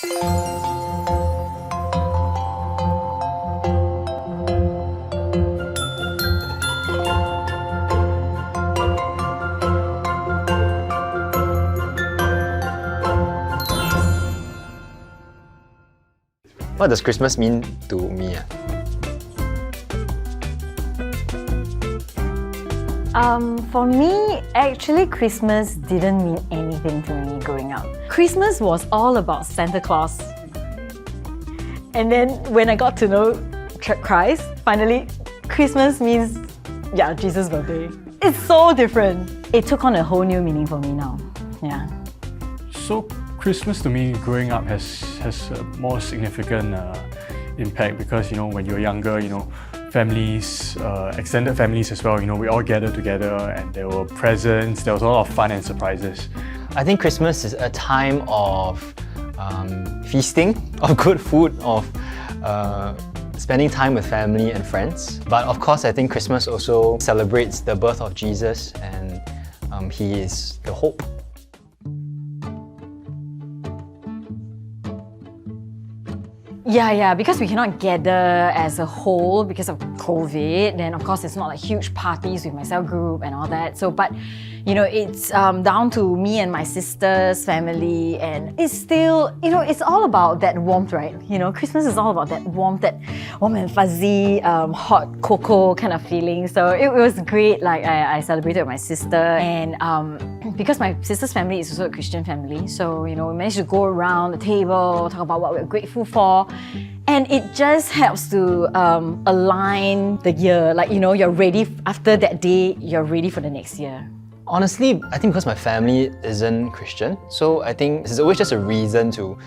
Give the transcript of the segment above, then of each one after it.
What does Christmas mean to me? For me, actually Christmas didn't mean anything to me growing up. Christmas was all about Santa Claus. And then when I got to know Christ, finally, Christmas means, yeah, Jesus' birthday. It's so different. It took on a whole new meaning for me now. Yeah. So Christmas to me growing up has a more significant impact because, you know, when you're younger, you know, families, extended families as well, you know, we all gather together and there were presents, there was a lot of fun and surprises. I think Christmas is a time of feasting, of good food, of spending time with family and friends. But of course, I think Christmas also celebrates the birth of Jesus, and He is the hope. Yeah, because we cannot gather as a whole because of COVID. Then of course it's not like huge parties with my cell group and all that. So, but you know, it's down to me and my sister's family, and it's still, you know, it's all about that warmth, right? You know, Christmas is all about that warmth, that warm and fuzzy, hot cocoa kind of feeling. So it was great. Like I celebrated with my sister, and because my sister's family is also a Christian family, so you know, we managed to go around the table, talk about what we're grateful for. And it just helps to align the year. Like, you know, you're ready after that day, you're ready for the next year. Honestly, I think because my family isn't Christian, so I think it's always just a reason to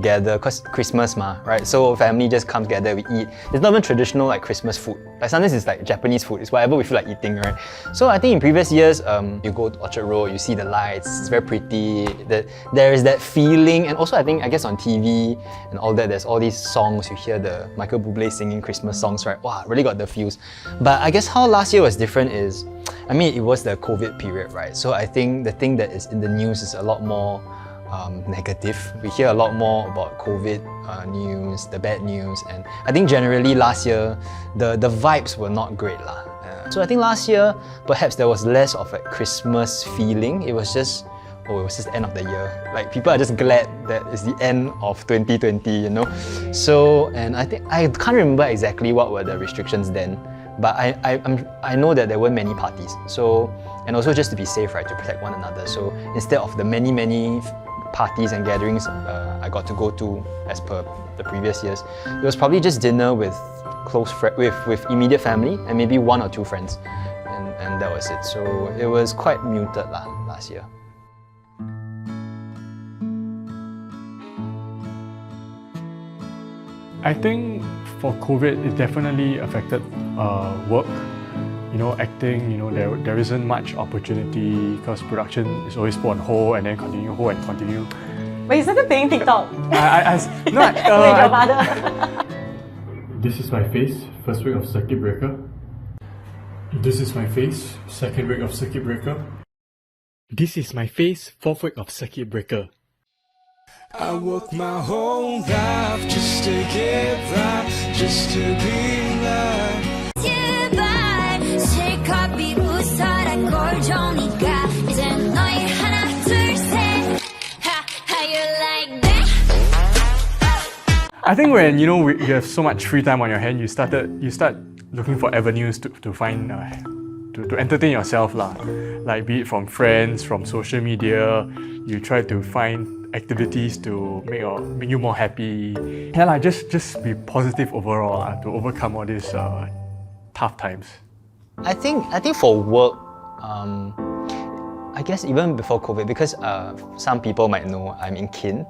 gather, because Christmas right? So family just comes together, we eat. It's not even traditional like Christmas food. Like sometimes it's like Japanese food, it's whatever we feel like eating, right? So I think in previous years, you go to Orchard Road, you see the lights, it's very pretty, there is that feeling, and also I guess on TV and all that, there's all these songs, you hear the Michael Bublé singing Christmas songs, right? Wow, really got the feels. But I guess how last year was different is, I mean, it was the COVID period, right? So I think the thing that is in the news is a lot more negative. We hear a lot more about COVID news, the bad news, and I think generally last year the vibes were not great lah. So I think last year perhaps there was less of a Christmas feeling. It was just the end of the year. Like people are just glad that it's the end of 2020, you know. So, and I think I can't remember exactly what were the restrictions then, but I know that there weren't many parties. So, and also just to be safe, right, to protect one another. So instead of the many parties and gatherings I got to go to as per the previous years, it was probably just dinner with with immediate family and maybe one or two friends, and that was it. So it was quite muted last year. I think for COVID, it definitely affected work. You know, acting, you know, there isn't much opportunity because production is always put on hold and then continue. But you started playing TikTok. With your father. This is my face, first week of circuit breaker. This is my face, second week of circuit breaker. This is my face, fourth week of circuit breaker. I work my whole life just to get by, just to be loved. I think when you have so much free time on your hand, you start looking for avenues to find to entertain yourself lah. Like be it from friends, from social media, you try to find activities to make you more happy. Yeah lah, just be positive overall to overcome all these tough times. I think for work, I guess even before COVID, because some people might know I'm in kin,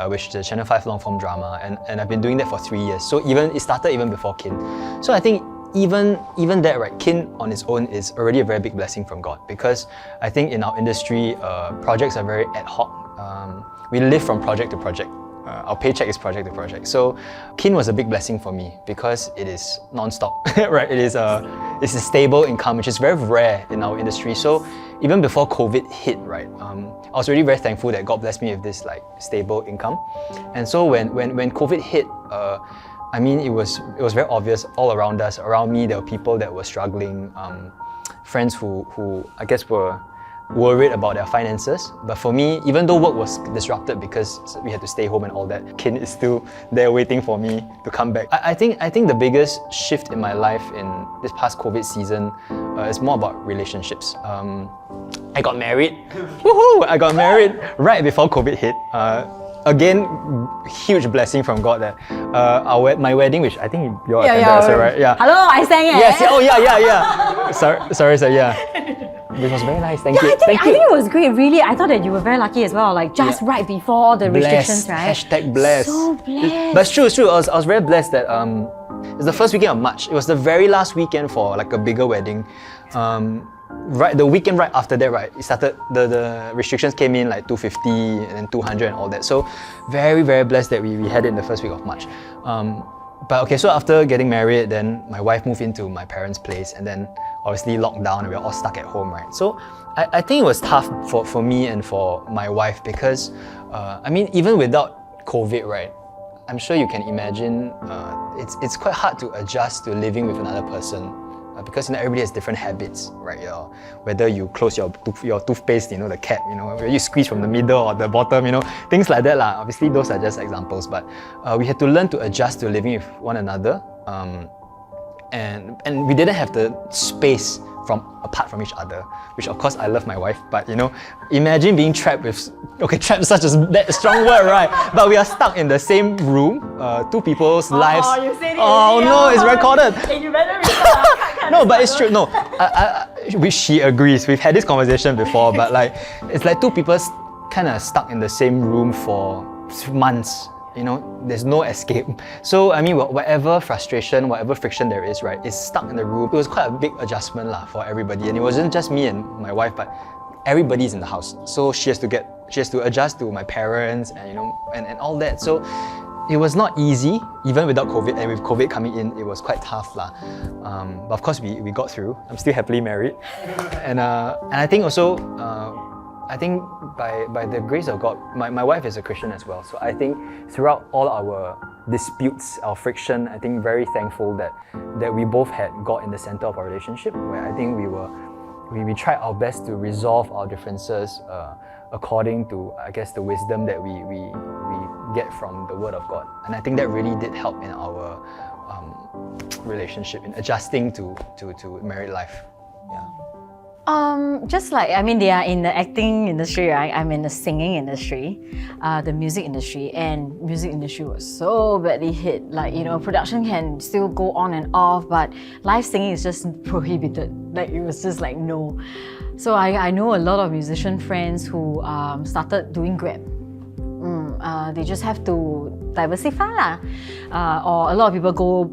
which is the Channel 5 long form drama, and I've been doing that for 3 years. So it started even before kin. So I think even that, right, kin on its own is already a very big blessing from God, because I think in our industry, projects are very ad hoc. We live from project to project. our paycheck is project to project. So kin was a big blessing for me because it is non-stop, right? It's a stable income, which is very rare in our industry. So even before COVID hit, right, I was really very thankful that God blessed me with this like stable income. And so when COVID hit, I mean, it was very obvious all around us. Around me, there were people that were struggling, friends who I guess were worried about their finances. But for me, even though work was disrupted because we had to stay home and all that, kin is still there waiting for me to come back. I think the biggest shift in my life in this past COVID season is more about relationships. I got married. Woohoo! I got married right before COVID hit. Again, huge blessing from God that my wedding, which I think you're attended also, right? Yeah. Hello, I sang it. Yes. Oh yeah. Sorry, sir. Yeah. It was very nice. Thank you. I think it was great. Really, I thought that you were very lucky as well. Like just right before the restrictions, right? Hashtag blessed. So blessed. But it's true. I was very blessed that it's the first weekend of March. It was the very last weekend for like a bigger wedding. Right, the weekend right after that, right, it started, the restrictions came in like 250 and then 200 and all that. So very, very blessed that we had it in the first week of March. But okay, so after getting married, then my wife moved into my parents' place and then obviously lockdown and we were all stuck at home, right? So I think it was tough for me and for my wife because, I mean, even without COVID, right, I'm sure you can imagine it's quite hard to adjust to living with another person. Because everybody has different habits, right? Whether you close your toothpaste, the cap, whether you squeeze from the middle or the bottom, things like that lah. Obviously, those are just examples, but we had to learn to adjust to living with one another, and we didn't have the space apart from each other, which of course I love my wife, but imagine being trapped with, trapped is such a strong word, right? But we are stuck in the same room, two people's lives. Oh, you said it. Oh no, it's recorded. Hey, you better record. No, but it's true. No, she agrees. We've had this conversation before, but like it's like two people kind of stuck in the same room for months. There's no escape. So I mean, whatever frustration, whatever friction there is, right, is stuck in the room. It was quite a big adjustment lah for everybody, and it wasn't just me and my wife, but everybody's in the house. So she has to adjust to my parents, and and all that. So it was not easy, even without COVID, and with COVID coming in, it was quite tough lah. But of course, we got through. I'm still happily married, and I think also. I think by the grace of God, my wife is a Christian as well. So I think throughout all our disputes, our friction, I think very thankful that we both had God in the center of our relationship, where I think we tried our best to resolve our differences according to, I guess, the wisdom that we get from the Word of God. And I think that really did help in our relationship, in adjusting to married life. Yeah. Just like, I mean, they are in the acting industry, right? I'm in the singing industry, the music industry, and music industry was so badly hit. Like, production can still go on and off, but live singing is just prohibited. Like, it was just like, no. So I know a lot of musician friends who started doing Grab. They just have to diversify lah. Or a lot of people go,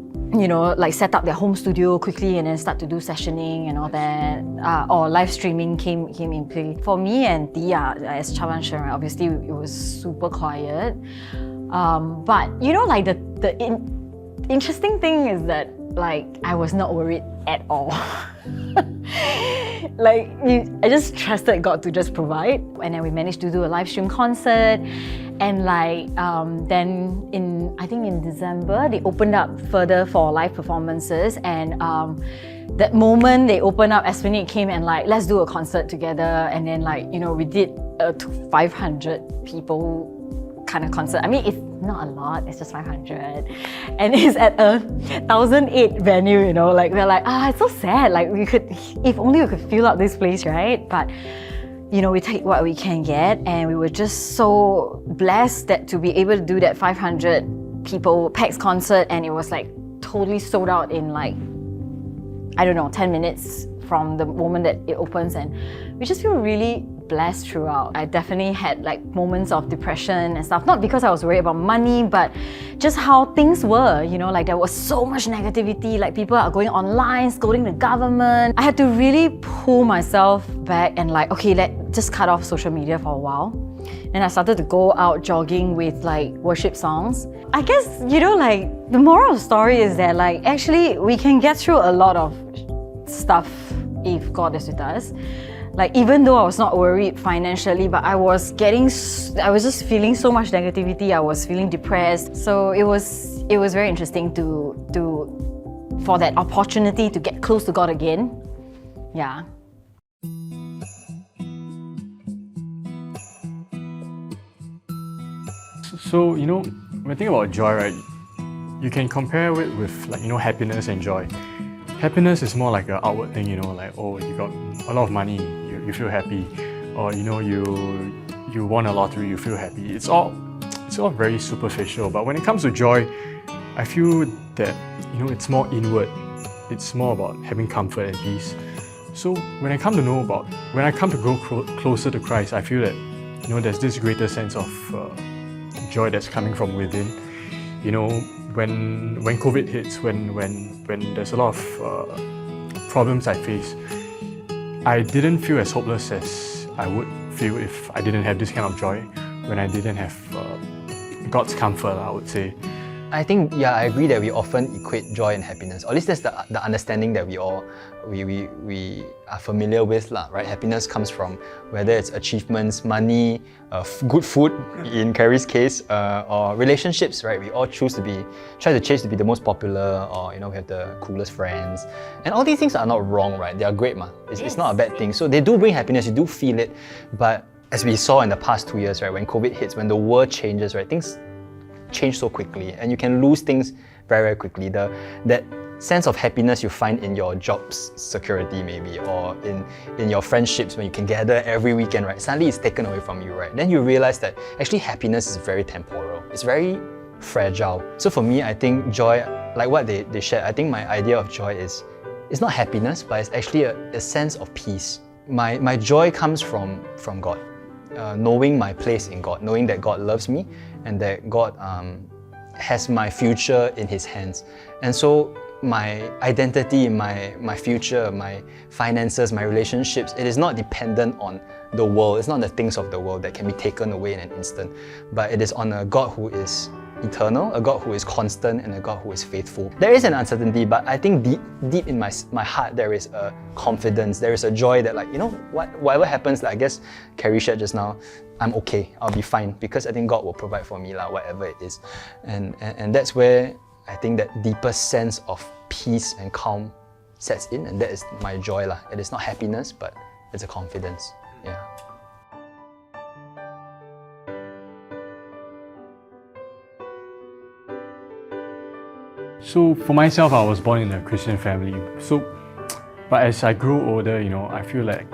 like set up their home studio quickly and then start to do sessioning and all that. Or live streaming came in play. For me and 𝐸𝐸𝐬, as 𝐶𝐵𝐻𝐻, obviously it was super quiet. But like the interesting thing is that like I was not worried at all. Like I just trusted God to just provide, and then we managed to do a live stream concert, and like then I think in December they opened up further for live performances, and that moment they opened up, Esplanade came and like, let's do a concert together, and then like we did a 500 people kind of concert. I mean, it's not a lot, it's just 500. And it's at a 1,008 venue, like we're like, it's so sad. Like if only we could fill up this place, right? But we take what we can get, and we were just so blessed that to be able to do that 500 people PAX concert, and it was like totally sold out in like, I don't know, 10 minutes from the moment that it opens, and we just feel really blessed throughout. I definitely had like moments of depression and stuff, not because I was worried about money, but just how things were, like there was so much negativity, like people are going online, scolding the government. I had to really pull myself back and like, okay, let's just cut off social media for a while. And I started to go out jogging with like worship songs. I guess, like the moral of the story is that like actually we can get through a lot of stuff if God is with us. Like even though I was not worried financially, but I was just feeling so much negativity. I was feeling depressed. So it was very interesting for that opportunity to get close to God again. Yeah. So, when I think about joy, right, you can compare it with like, happiness and joy. Happiness is more like an outward thing, like, oh, you got a lot of money, you feel happy, or you won a lottery, you feel happy. It's all very superficial. But when it comes to joy, I feel that it's more inward. It's more about having comfort and peace. So when I come to grow closer to Christ, I feel that there's this greater sense of joy that's coming from within. When COVID hits, when there's a lot of problems I face, I didn't feel as hopeless as I would feel if I didn't have this kind of joy, when I didn't have God's comfort, I would say. I think, I agree that we often equate joy and happiness. Or at least that's the understanding that we are familiar with, right? Happiness comes from whether it's achievements, money, good food, in Carrie's case, or relationships, right? We all try to chase to be the most popular, or we have the coolest friends. And all these things are not wrong, right? They are great, it's not a bad thing. So they do bring happiness, you do feel it. But as we saw in the past 2 years, right, when COVID hits, when the world changes, right, things change so quickly, and you can lose things very, very quickly. That sense of happiness you find in your job's security, maybe, or in your friendships when you can gather every weekend, right? Suddenly it's taken away from you, right? Then you realize that actually happiness is very temporal. It's very fragile. So for me, I think joy, like what they shared, I think my idea of joy is, it's not happiness, but it's actually a sense of peace. My joy comes from God. Knowing my place in God, knowing that God loves me and that God has my future in His hands. And so my identity, my future, my finances, my relationships, it is not dependent on the world. It's not the things of the world that can be taken away in an instant, but it is on a God who is eternal, a God who is constant, and a God who is faithful. There is an uncertainty, but I think deep in my heart there is a confidence, there is a joy that, like, whatever happens, like I guess Carrie shared just now, I'm okay, I'll be fine, because I think God will provide for me, whatever it is. And that's where I think that deepest sense of peace and calm sets in, and that is my joy. It is not happiness, but it's a confidence. Yeah. So for myself, I was born in a Christian family. But as I grew older, I feel like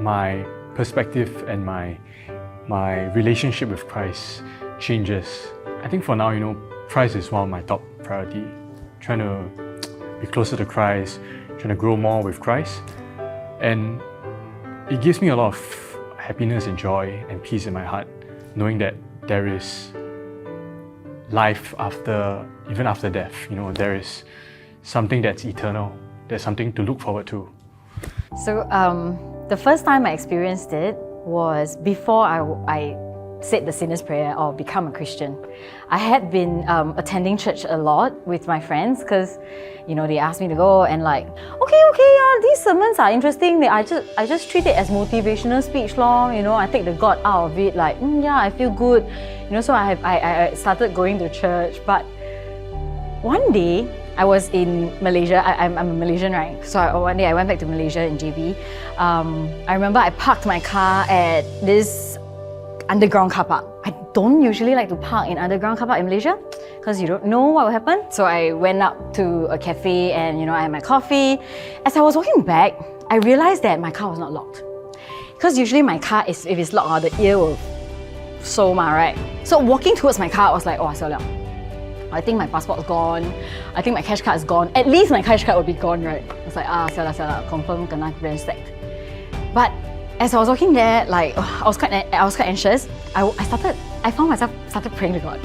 my perspective and my relationship with Christ changes. I think for now, Christ is one of my top priority. Trying to be closer to Christ, trying to grow more with Christ. And it gives me a lot of happiness and joy and peace in my heart, knowing that there is life even after death. There is something that's eternal. There's something to look forward to. So the first time I experienced it was before I said the sinner's prayer or become a Christian. I had been attending church a lot with my friends because, they asked me to go, and like, okay, these sermons are interesting. I just treat it as motivational speech, I take the God out of it, like, I feel good. So I started going to church. But one day, I was in Malaysia. I'm a Malaysian, right? So one day I went back to Malaysia in JB. I remember I parked my car at this underground car park. I don't usually like to park in underground car park in Malaysia because you don't know what will happen. So I went up to a cafe and I had my coffee. As I was walking back, I realized that my car was not locked. Because usually my car if it's locked, the ear will so right? So walking towards my car, I was like, I saw I think my passport is gone. I think my cash card is gone. At least my cash card would be gone, right? I was like, salah, confirm kena ransacked. But as I was walking there, like, I was quite anxious. I found myself started praying to God.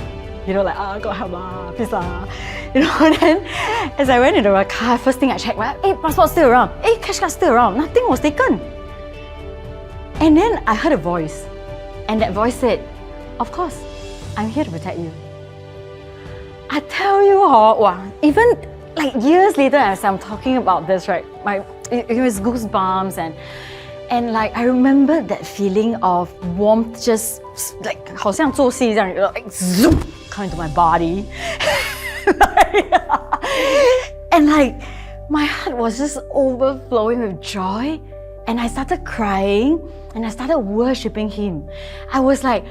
God help please then as I went into my car, first thing I checked, passport still around. Cash card still around. Nothing was taken. And then I heard a voice. And that voice said, of course, I'm here to protect you. I tell you all, wow, even like years later as I'm talking about this, right, it was goosebumps and like I remember that feeling of warmth just like 好像做戏这样 like zoom coming to my body. And like my heart was just overflowing with joy and I started crying and I started worshipping him. I was like,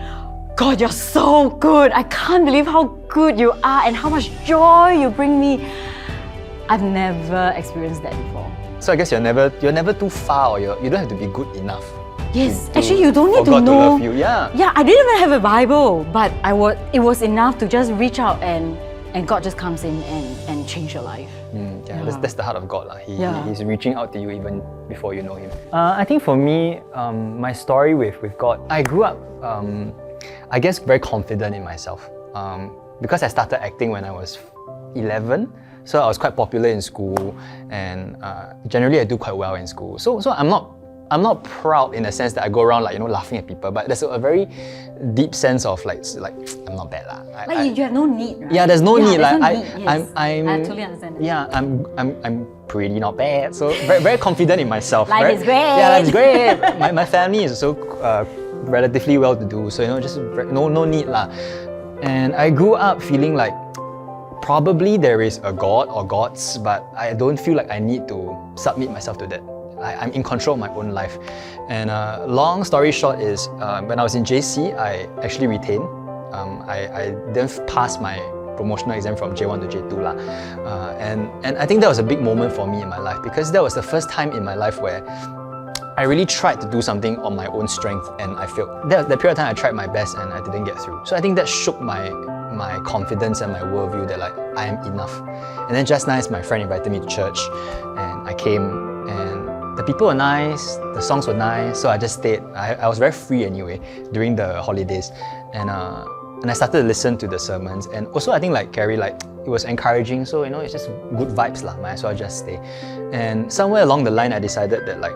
God, you're so good. I can't believe how good you are and how much joy you bring me. I've never experienced that before. So I guess you're never too far, or you don't have to be good enough. Yes, actually you don't need to God know. to love you. Yeah. Yeah, I didn't even have a Bible, but it was enough to just reach out and God just comes in and change your life. That's the heart of God. He's reaching out to you even before you know Him. I think for me, my story with God, I grew up, I guess, very confident in myself. Because I started acting when I was 11, so I was quite popular in school, and generally I do quite well in school. So I'm not proud in the sense that I go around like laughing at people, but there's a very deep sense of like I'm not bad lah. You have no need, right? Yeah, there's no need. There's Like no need, yes. I totally understand that. Yeah, I'm pretty not bad. So very confident in myself. Life is great. Yeah, life is great. my family is also relatively well to do. So just no need lah. And I grew up feeling like probably there is a God or gods, but I don't feel like I need to submit myself to that. I'm in control of my own life. And long story short is, when I was in JC, I actually retained. I didn't pass my promotional exam from J1 to J2 lah. And I think that was a big moment for me in my life, because that was the first time in my life where I really tried to do something on my own strength and I failed. That period of time I tried my best and I didn't get through. So I think that shook my confidence and my worldview that like I am enough. And then just nice, my friend invited me to church and I came, and the people were nice, the songs were nice, so I just stayed. I was very free anyway during the holidays, and I started to listen to the sermons. And also I think like Carrie, like it was encouraging, so it's just good vibes lah. Might as well just stay. And somewhere along the line I decided that like,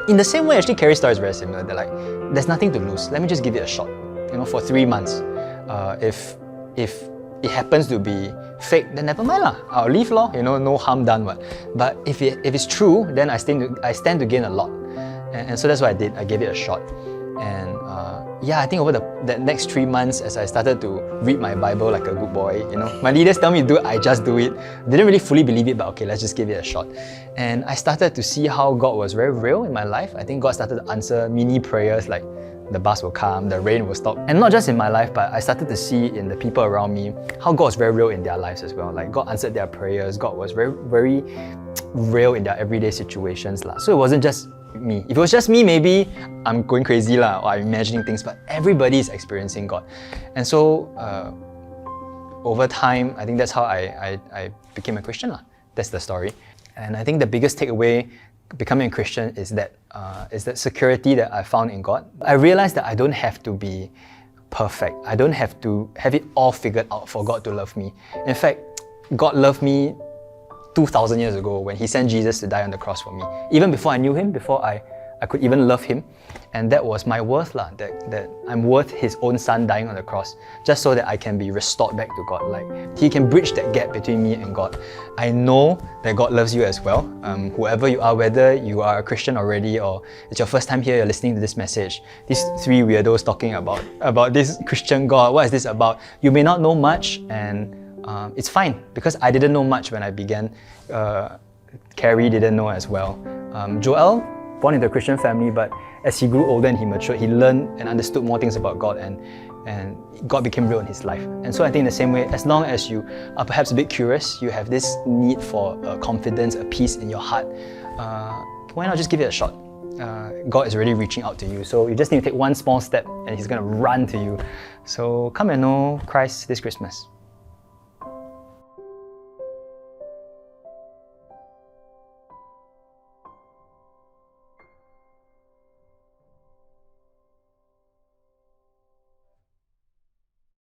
in the same way, actually Carrie's story is very similar, that like there's nothing to lose. Let me just give it a shot. For 3 months. If it happens to be fake, then never mind lah. I'll leave lor. No harm done. But if it's true, then I stand to gain a lot. And so that's what I did. I gave it a shot. And I think over the next 3 months, as I started to read my Bible like a good boy, my leaders tell me to do it, I just do it. Didn't really fully believe it, but okay, let's just give it a shot. And I started to see how God was very real in my life. I think God started to answer mini prayers like the bus will come, the rain will stop. And not just in my life, but I started to see in the people around me how God was very real in their lives as well. Like God answered their prayers, God was very, very real in their everyday situations lah. So it wasn't just me. If it was just me, maybe I'm going crazy lah, or I'm imagining things, but everybody is experiencing God. And so over time, I think that's how I became a Christian lah. That's the story. And I think the biggest takeaway becoming a Christian is that security that I found in God. I realized that I don't have to be perfect. I don't have to have it all figured out for God to love me. In fact, God loved me 2,000 years ago when He sent Jesus to die on the cross for me. Even before I knew Him, before I could even love Him. And that was my worth lah, that I'm worth His own Son dying on the cross, just so that I can be restored back to God. Like He can bridge that gap between me and God. I know that God loves you as well. Whoever you are, whether you are a Christian already or it's your first time here, you're listening to this message, these 3 weirdos talking about this Christian God, what is this about? You may not know much, and it's fine, because I didn't know much when I began. Carrie didn't know as well. Joel, born into a Christian family, but as he grew older and he matured, he learned and understood more things about God, and God became real in his life. And so I think in the same way, as long as you are perhaps a bit curious, you have this need for confidence, a peace in your heart, why not just give it a shot? God is already reaching out to you, so you just need to take one small step and He's going to run to you. So come and know Christ this Christmas.